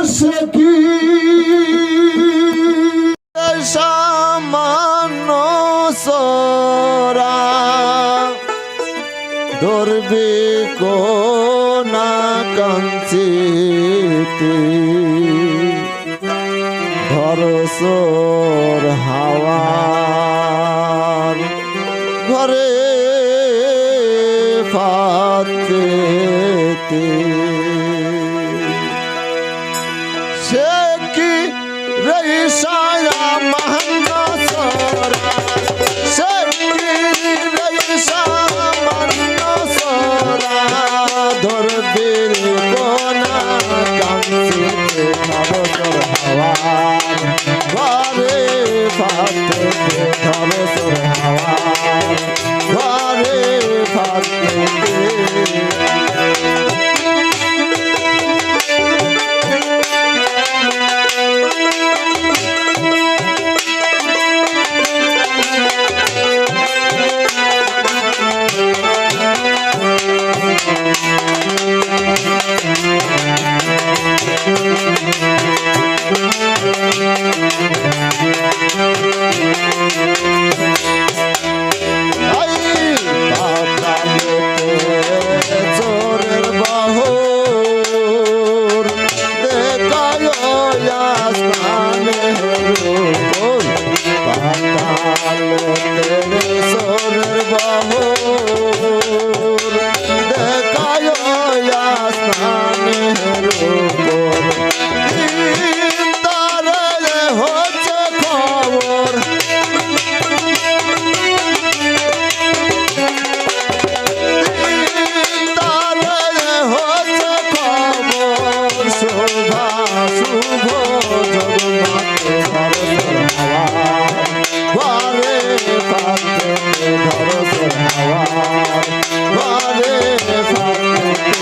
সে কি সামান্য সরা ধরবে কোনা কাঞ্চিতে ধরসর হাওয়ার ঘরে ফাতেতে সে কি রইসায়া মহন্ন সরা সে কি রইসায়া মহন্ন সরা ধরবে কোনা কাঞ্চিতে ধরসর হাওয়ার ঘরে ফাতেতে ধরসর হাওয়ার ঘরে ফাতেতে চোরের বাহুর দেখায় আসমানের উপর পাতালেতে চোরের বাহুর দেখায় আসমানের উপর তারে হচ্ছে খবর শোভা শুভ জগন্নাথে ধরসর হাওয়ার ঘরে ফাতেতে ধরসর হাওয়ার ঘরে ফাতেতে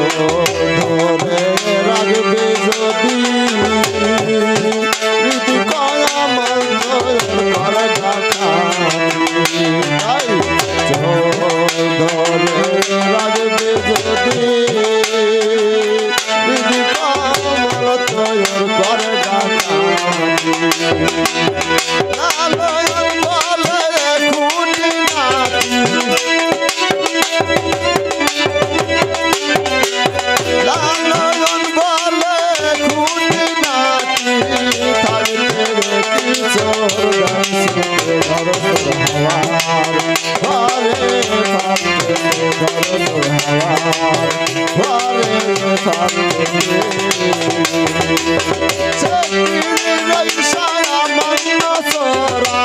ধরে রাখবে যদি রীতি কয়া মন্ত্র করে ডাকাতি ধরে রাখবে যদি রীতি কমল তৈর করে ডাকাতি বলে খুনি নাতি লালন বলে খুনি নাতি থাকতে কি চোর গাছে ধরসর হাওয়ার ঘরে ফাতেতে ধরসর হাওয়ার ঘরে ফাতেতে সকির রইসায়া মন্ন সরা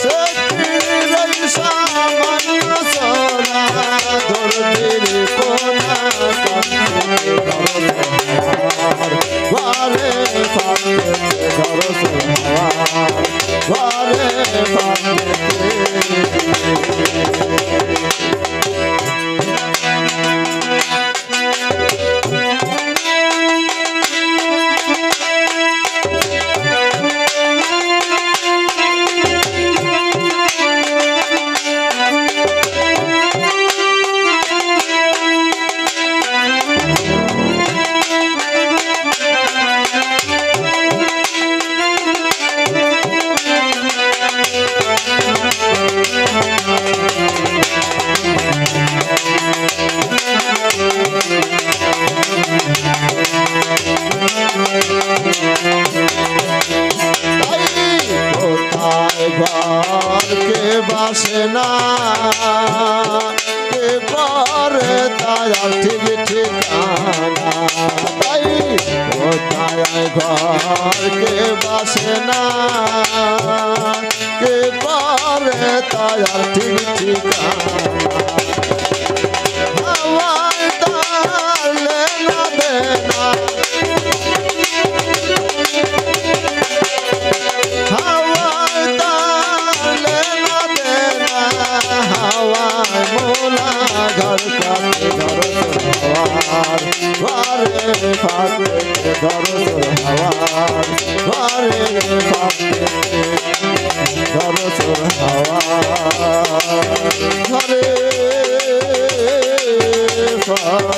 সকির রইসায়া মন্ন সরা ধরবে কোনা কাঞ্চিতে ধরসর হাওয়ার ঘরে ফাতেতে ধরসর হাওয়ার ঘরে ফাতেতে ঘর কে বাসে না কে করে তার ঠিক ঠিকানা তাই কোথায় ঘর কে বাসে না কে করে তার ঠিক ঠিকানা হাওয়ায় তালে না দেনা হাওয়ায় তালে না দেনা হাওয়ায় মোলা ঘর কাছে ঘর হাওয়ার ঘরে ফাটে ঘর হাওয়ার ঘরে ফাটে ঘর হাওয়ার ঘরে ফাটে